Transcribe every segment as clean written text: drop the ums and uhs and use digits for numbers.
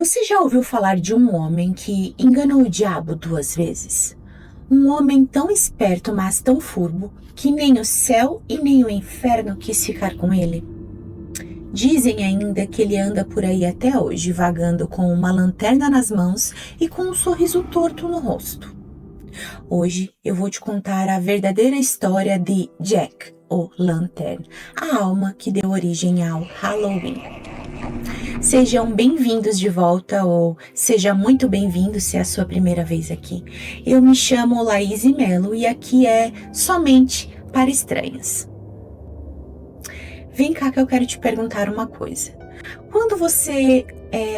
Você já ouviu falar de um homem que enganou o diabo 2 vezes? Um homem tão esperto, mas tão furbo, que nem o céu e nem o inferno quis ficar com ele? Dizem ainda que ele anda por aí até hoje, vagando com uma lanterna nas mãos e com um sorriso torto no rosto. Hoje eu vou te contar a verdadeira história de Jack, o Lantern, a alma que deu origem ao Halloween. Sejam bem-vindos de volta, ou seja muito bem-vindo se é a sua primeira vez aqui. Eu me chamo Laís Melo e aqui é Somente para Estranhas. Vem cá que eu quero te perguntar uma coisa. Quando você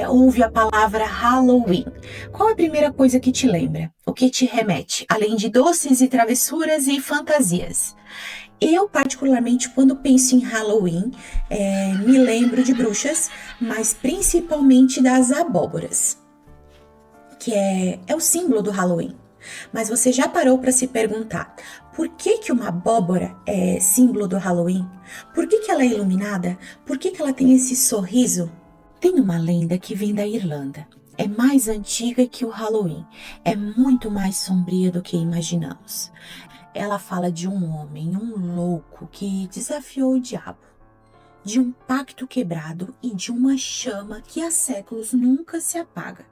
ouve a palavra Halloween, qual é a primeira coisa que te lembra? O que te remete? Além de doces e travessuras e fantasias. Eu, particularmente, quando penso em Halloween, me lembro de bruxas, mas principalmente das abóboras, que é o símbolo do Halloween. Mas você já parou para se perguntar por que uma abóbora é símbolo do Halloween? Por que ela é iluminada? Por que ela tem esse sorriso? Tem uma lenda que vem da Irlanda. É mais antiga que o Halloween. É muito mais sombria do que imaginamos. Ela fala de um homem, um louco, que desafiou o diabo, de um pacto quebrado e de uma chama que há séculos nunca se apaga.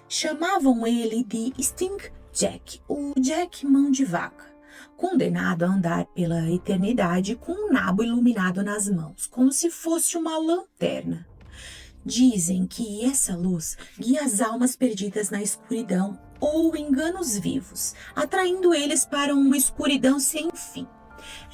Chamavam ele de Stink Jack, o Jack Mão de Vaca, condenado a andar pela eternidade com um nabo iluminado nas mãos, como se fosse uma lanterna. Dizem que essa luz guia as almas perdidas na escuridão ou engana os vivos, atraindo eles para uma escuridão sem fim.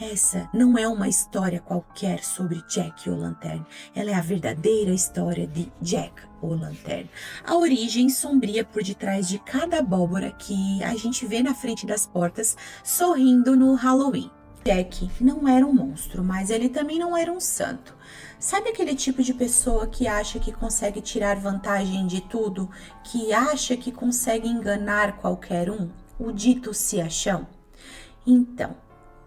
Essa não é uma história qualquer sobre Jack o Lantern. Ela é a verdadeira história de Jack o Lantern. A origem sombria por detrás de cada abóbora que a gente vê na frente das portas sorrindo no Halloween. Jack não era um monstro, mas ele também não era um santo. Sabe aquele tipo de pessoa que acha que consegue tirar vantagem de tudo, que acha que consegue enganar qualquer um? O dito se achão? Então,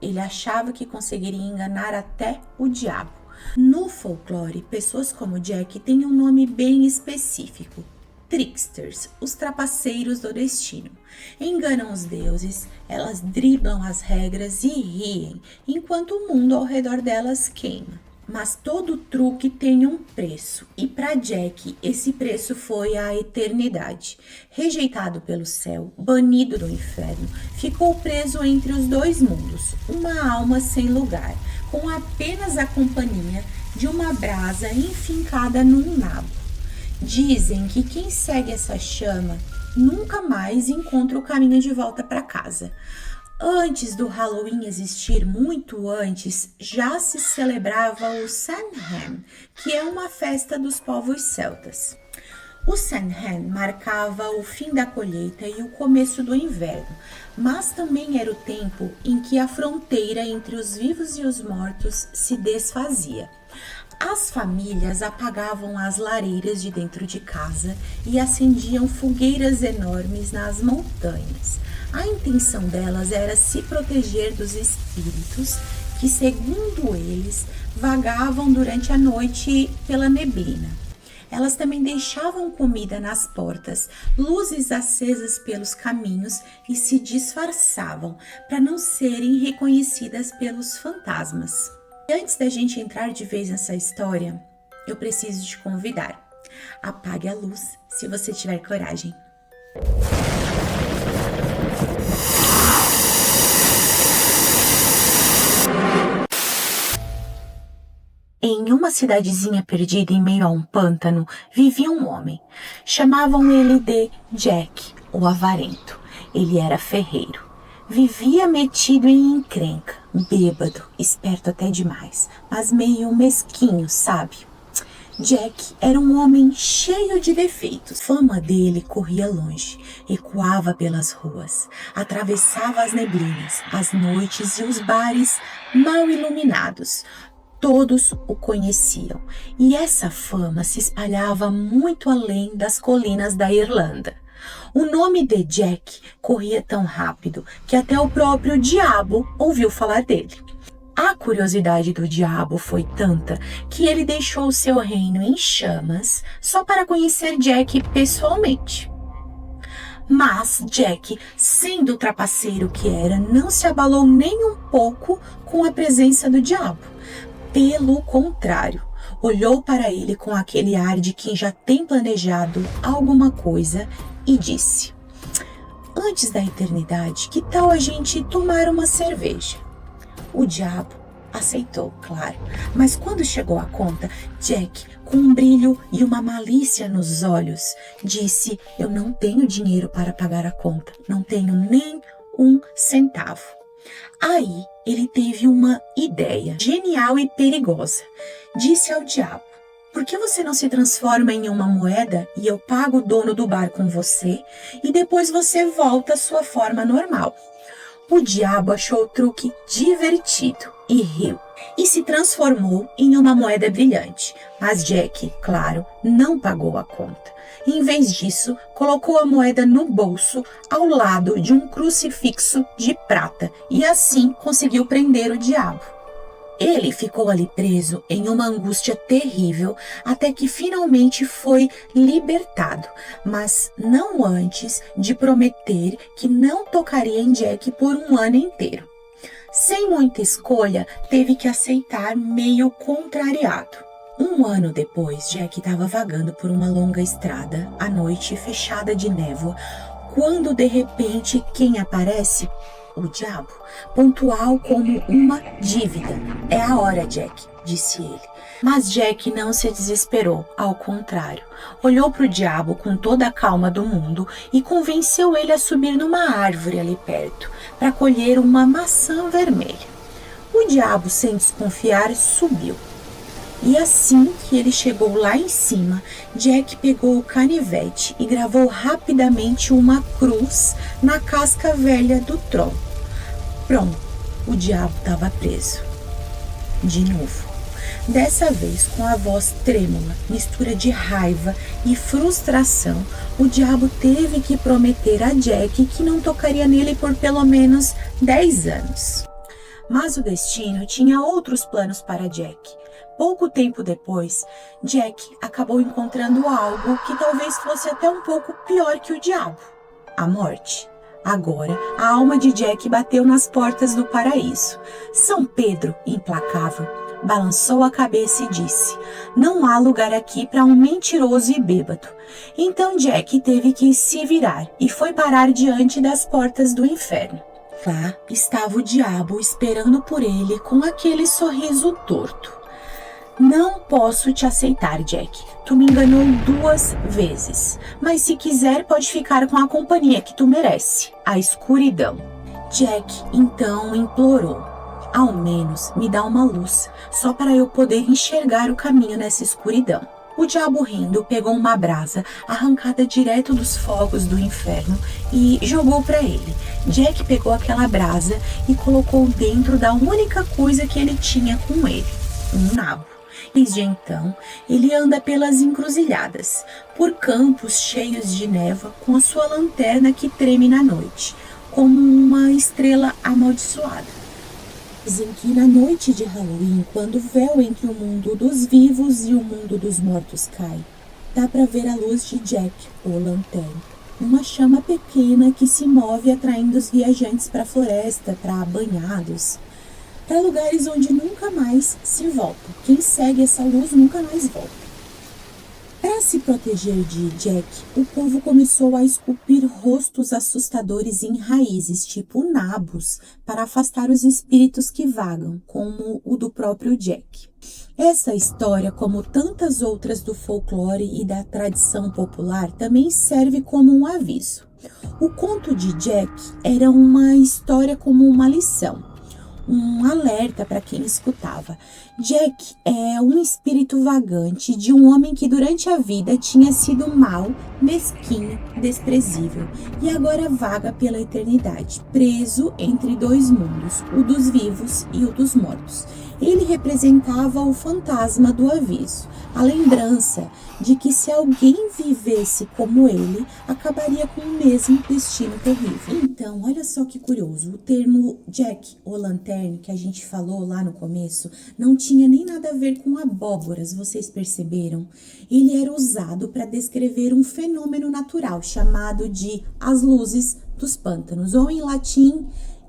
ele achava que conseguiria enganar até o diabo. No folclore, pessoas como Jack têm um nome bem específico. Tricksters, os trapaceiros do destino. Enganam os deuses, elas driblam as regras e riem, enquanto o mundo ao redor delas queima. Mas todo truque tem um preço, e para Jack esse preço foi a eternidade. Rejeitado pelo céu, banido do inferno, ficou preso entre os dois mundos, uma alma sem lugar, com apenas a companhia de uma brasa enfincada num nabo. Dizem que quem segue essa chama nunca mais encontra o caminho de volta para casa. Antes do Halloween existir, muito antes, já se celebrava o Samhain, que é uma festa dos povos celtas. O Samhain marcava o fim da colheita e o começo do inverno, mas também era o tempo em que a fronteira entre os vivos e os mortos se desfazia. As famílias apagavam as lareiras de dentro de casa e acendiam fogueiras enormes nas montanhas. A intenção delas era se proteger dos espíritos que, segundo eles, vagavam durante a noite pela neblina. Elas também deixavam comida nas portas, luzes acesas pelos caminhos e se disfarçavam para não serem reconhecidas pelos fantasmas. E antes da gente entrar de vez nessa história, eu preciso te convidar. Apague a luz se você tiver coragem. Em uma cidadezinha perdida em meio a um pântano, vivia um homem. Chamavam ele de Jack, o Avarento. Ele era ferreiro. Vivia metido em encrenca, bêbado, esperto até demais, mas meio mesquinho, sabe? Jack era um homem cheio de defeitos. A fama dele corria longe, ecoava pelas ruas, atravessava as neblinas, as noites e os bares mal iluminados. Todos o conheciam, e essa fama se espalhava muito além das colinas da Irlanda. O nome de Jack corria tão rápido que até o próprio diabo ouviu falar dele. A curiosidade do diabo foi tanta que ele deixou seu reino em chamas só para conhecer Jack pessoalmente. Mas Jack, sendo o trapaceiro que era, não se abalou nem um pouco com a presença do diabo. Pelo contrário, olhou para ele com aquele ar de quem já tem planejado alguma coisa e disse: "Antes da eternidade, que tal a gente tomar uma cerveja?" O diabo aceitou, claro, mas quando chegou a conta, Jack, com um brilho e uma malícia nos olhos, disse: "Eu não tenho dinheiro para pagar a conta, não tenho nem um centavo." Aí ele teve uma ideia genial e perigosa. Disse ao diabo: "Por que você não se transforma em uma moeda e eu pago o dono do bar com você e depois você volta à sua forma normal?" O diabo achou o truque divertido e riu, e se transformou em uma moeda brilhante. Mas Jack, claro, não pagou a conta. Em vez disso, colocou a moeda no bolso ao lado de um crucifixo de prata e assim conseguiu prender o diabo. Ele ficou ali preso em uma angústia terrível até que finalmente foi libertado, mas não antes de prometer que não tocaria em Jack por um ano inteiro. Sem muita escolha, teve que aceitar, meio contrariado. Um ano depois, Jack estava vagando por uma longa estrada, à noite fechada de névoa, quando de repente quem aparece? O diabo, pontual como uma dívida. "É a hora, Jack", disse ele. Mas Jack não se desesperou, ao contrário. Olhou para o diabo com toda a calma do mundo e convenceu ele a subir numa árvore ali perto, para colher uma maçã vermelha. O diabo, sem desconfiar, subiu. E assim que ele chegou lá em cima, Jack pegou o canivete e gravou rapidamente uma cruz na casca velha do tronco. Pronto, o diabo estava preso. De novo. Dessa vez, com a voz trêmula, mistura de raiva e frustração, o diabo teve que prometer a Jack que não tocaria nele por pelo menos 10 anos. Mas o destino tinha outros planos para Jack. Pouco tempo depois, Jack acabou encontrando algo que talvez fosse até um pouco pior que o diabo: a morte. Agora, a alma de Jack bateu nas portas do paraíso. São Pedro, implacável, balançou a cabeça e disse: "Não há lugar aqui para um mentiroso e bêbado." Então Jack teve que se virar e foi parar diante das portas do inferno. Lá estava o diabo esperando por ele com aquele sorriso torto. "Não posso te aceitar, Jack. Tu me enganou 2 vezes. Mas se quiser, pode ficar com a companhia que tu merece: a escuridão." Jack então implorou: "Ao menos me dá uma luz, só para eu poder enxergar o caminho nessa escuridão." O diabo, rindo, pegou uma brasa arrancada direto dos fogos do inferno e jogou para ele. Jack pegou aquela brasa e colocou dentro da única coisa que ele tinha com ele: um nabo. Desde então, ele anda pelas encruzilhadas, por campos cheios de névoa, com a sua lanterna que treme na noite, como uma estrela amaldiçoada. Dizem que na noite de Halloween, quando o véu entre o mundo dos vivos e o mundo dos mortos cai, dá para ver a luz de Jack, ou lanterna, uma chama pequena que se move atraindo os viajantes para a floresta, para banhados, para lugares onde nunca mais se volta. Quem segue essa luz nunca mais volta. Para se proteger de Jack, o povo começou a esculpir rostos assustadores em raízes, tipo nabos, para afastar os espíritos que vagam, como o do próprio Jack. Essa história, como tantas outras do folclore e da tradição popular, também serve como um aviso. O conto de Jack era uma história como uma lição, um alerta para quem escutava. Jack é um espírito vagante de um homem que durante a vida tinha sido mau, mesquinho, desprezível e agora vaga pela eternidade, preso entre 2 mundos, o dos vivos e o dos mortos. Ele representava o fantasma do aviso, a lembrança de que se alguém vivesse como ele, acabaria com o mesmo destino terrível. Então, olha só que curioso, o termo Jack ou lanterna Jack-o'-lantern que a gente falou lá no começo não tinha nem nada a ver com abóboras, vocês perceberam? Ele era usado para descrever um fenômeno natural chamado de as luzes dos pântanos, ou em latim,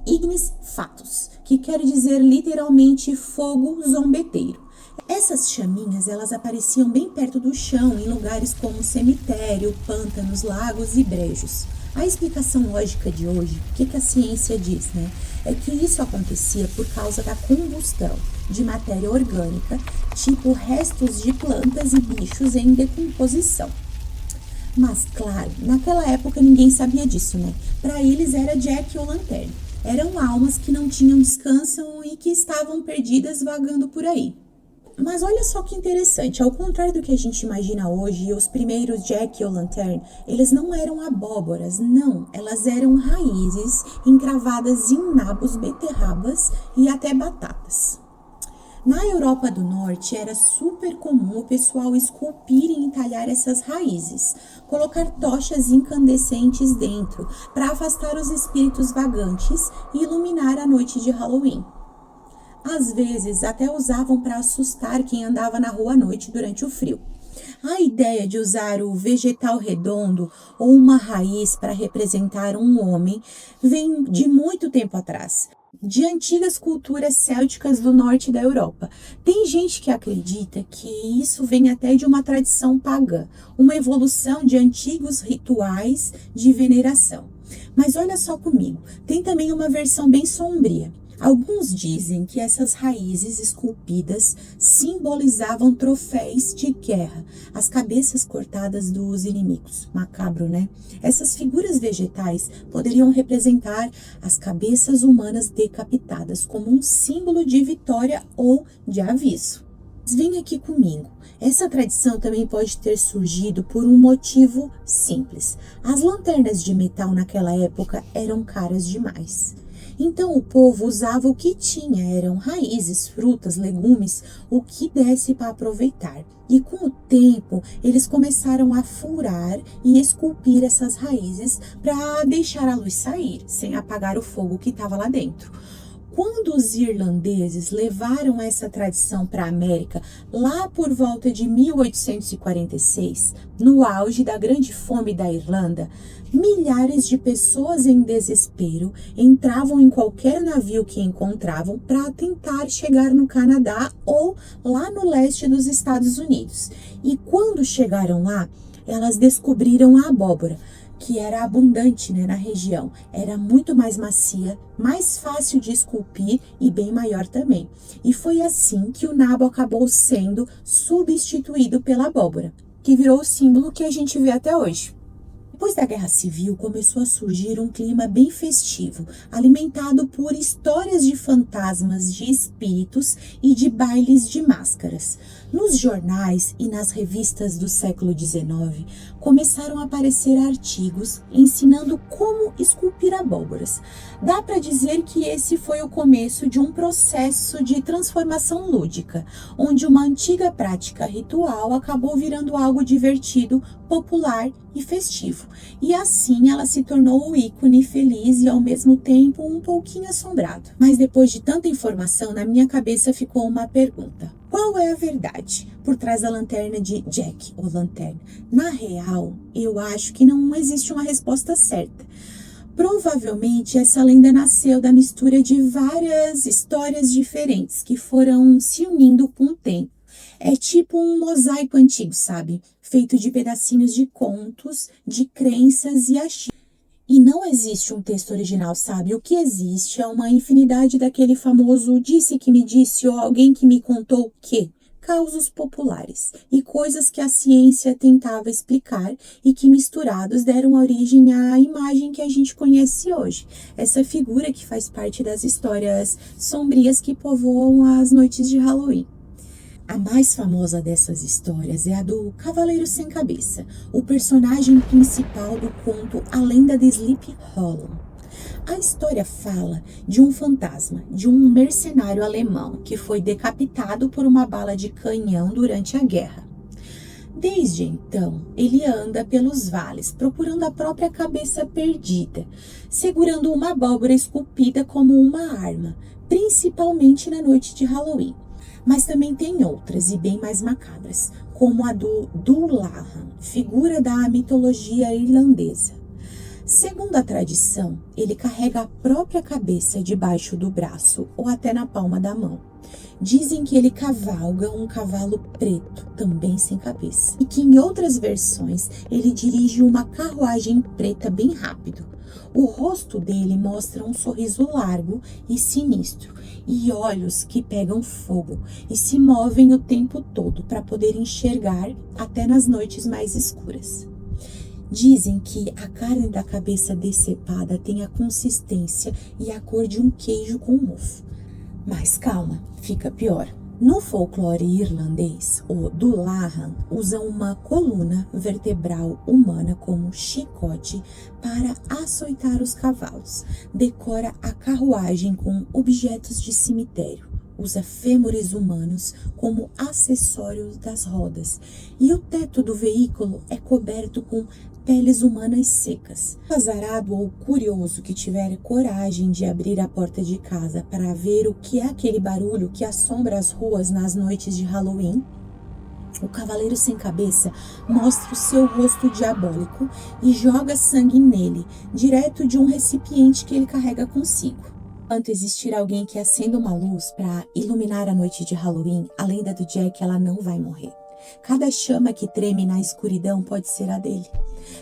ignis fatuus, que quer dizer literalmente fogo zombeteiro. Essas chaminhas, elas apareciam bem perto do chão, em lugares como cemitério, pântanos, lagos e brejos. A explicação lógica de hoje, o que a ciência diz, né? É que isso acontecia por causa da combustão de matéria orgânica, tipo restos de plantas e bichos em decomposição. Mas, claro, naquela época ninguém sabia disso, né? Para eles era Jack-o'-lantern. Eram almas que não tinham descanso e que estavam perdidas vagando por aí. Mas olha só que interessante, ao contrário do que a gente imagina hoje, os primeiros Jack-o'-lantern, eles não eram abóboras, não. Elas eram raízes encravadas em nabos, beterrabas e até batatas. Na Europa do Norte, era super comum o pessoal esculpir e entalhar essas raízes, colocar tochas incandescentes dentro, para afastar os espíritos vagantes e iluminar a noite de Halloween. Às vezes, até usavam para assustar quem andava na rua à noite durante o frio. A ideia de usar o vegetal redondo ou uma raiz para representar um homem vem de muito tempo atrás, de antigas culturas célticas do norte da Europa. Tem gente que acredita que isso vem até de uma tradição pagã, uma evolução de antigos rituais de veneração. Mas olha só comigo, tem também uma versão bem sombria. Alguns dizem que essas raízes esculpidas simbolizavam troféus de guerra, as cabeças cortadas dos inimigos. Macabro, né? Essas figuras vegetais poderiam representar as cabeças humanas decapitadas como um símbolo de vitória ou de aviso. Mas vem aqui comigo. Essa tradição também pode ter surgido por um motivo simples. As lanternas de metal naquela época eram caras demais. Então o povo usava o que tinha, eram raízes, frutas, legumes, o que desse para aproveitar. E com o tempo, eles começaram a furar e esculpir essas raízes para deixar a luz sair, sem apagar o fogo que estava lá dentro. Quando os irlandeses levaram essa tradição para a América, lá por volta de 1846, no auge da grande fome da Irlanda, milhares de pessoas em desespero entravam em qualquer navio que encontravam para tentar chegar no Canadá ou lá no leste dos Estados Unidos. E quando chegaram lá, elas descobriram a abóbora, que era abundante, né, na região. Era muito mais macia, mais fácil de esculpir e bem maior também. E foi assim que o nabo acabou sendo substituído pela abóbora, que virou o símbolo que a gente vê até hoje. Depois da Guerra Civil, começou a surgir um clima bem festivo, alimentado por histórias de fantasmas, de espíritos e de bailes de máscaras. Nos jornais e nas revistas do século XIX, começaram a aparecer artigos ensinando como esculpir abóboras. Dá para dizer que esse foi o começo de um processo de transformação lúdica, onde uma antiga prática ritual acabou virando algo divertido, popular e festivo. E assim ela se tornou um ícone feliz e ao mesmo tempo um pouquinho assombrado. Mas depois de tanta informação, na minha cabeça ficou uma pergunta. Qual é a verdade por trás da lanterna de Jack-o'-lantern? Na real, eu acho que não existe uma resposta certa. Provavelmente essa lenda nasceu da mistura de várias histórias diferentes que foram se unindo com o tempo. É tipo um mosaico antigo, sabe? Feito de pedacinhos de contos, de crenças e achismos. E não existe um texto original, sabe? O que existe é uma infinidade daquele famoso disse que me disse ou alguém que me contou que. Causos populares e coisas que a ciência tentava explicar e que misturados deram origem à imagem que a gente conhece hoje. Essa figura que faz parte das histórias sombrias que povoam as noites de Halloween. A mais famosa dessas histórias é a do Cavaleiro Sem Cabeça, o personagem principal do conto A Lenda de Sleepy Hollow. A história fala de um fantasma, de um mercenário alemão que foi decapitado por uma bala de canhão durante a guerra. Desde então, ele anda pelos vales, procurando a própria cabeça perdida, segurando uma abóbora esculpida como uma arma, principalmente na noite de Halloween. Mas também tem outras e bem mais macabras, como a do Dullahan, figura da mitologia irlandesa. Segundo a tradição, ele carrega a própria cabeça debaixo do braço ou até na palma da mão. Dizem que ele cavalga um cavalo preto, também sem cabeça, e que em outras versões ele dirige uma carruagem preta bem rápido. O rosto dele mostra um sorriso largo e sinistro, e olhos que pegam fogo e se movem o tempo todo para poder enxergar até nas noites mais escuras. Dizem que a carne da cabeça decepada tem a consistência e a cor de um queijo com mofo. Mas calma, fica pior. No folclore irlandês, o Dullahan usa uma coluna vertebral humana como chicote para açoitar os cavalos. Decora a carruagem com objetos de cemitério. Usa fêmures humanos como acessórios das rodas. E o teto do veículo é coberto com peles humanas secas. O azarado ou curioso que tiver coragem de abrir a porta de casa para ver o que é aquele barulho que assombra as ruas nas noites de Halloween, o cavaleiro sem cabeça mostra o seu rosto diabólico e joga sangue nele, direto de um recipiente que ele carrega consigo. Enquanto existir alguém que acenda uma luz para iluminar a noite de Halloween, a lenda do Jack ela não vai morrer. Cada chama que treme na escuridão pode ser a dele.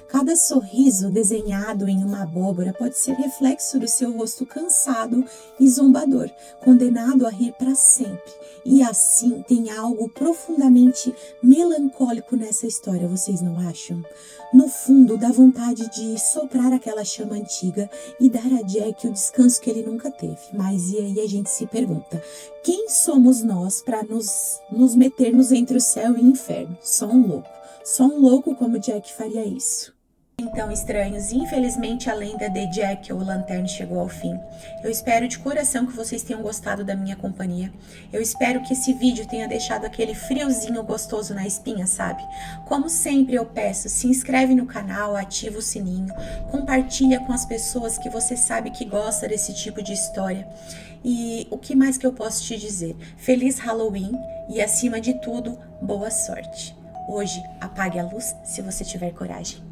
Cada sorriso desenhado em uma abóbora pode ser reflexo do seu rosto cansado e zombador, condenado a rir para sempre. E assim tem algo profundamente melancólico nessa história, vocês não acham? No fundo, dá vontade de soprar aquela chama antiga e dar a Jack o descanso que ele nunca teve. Mas e aí a gente se pergunta, quem somos nós para nos metermos entre o céu e o inferno? Só um louco. Só um louco como Jack faria isso. Então, estranhos, infelizmente a lenda de Jack ou Lanterna chegou ao fim. Eu espero de coração que vocês tenham gostado da minha companhia. Eu espero que esse vídeo tenha deixado aquele friozinho gostoso na espinha, sabe? Como sempre eu peço, se inscreve no canal, ativa o sininho, compartilha com as pessoas que você sabe que gosta desse tipo de história. E o que mais que eu posso te dizer? Feliz Halloween e, acima de tudo, boa sorte. Hoje, apague a luz se você tiver coragem.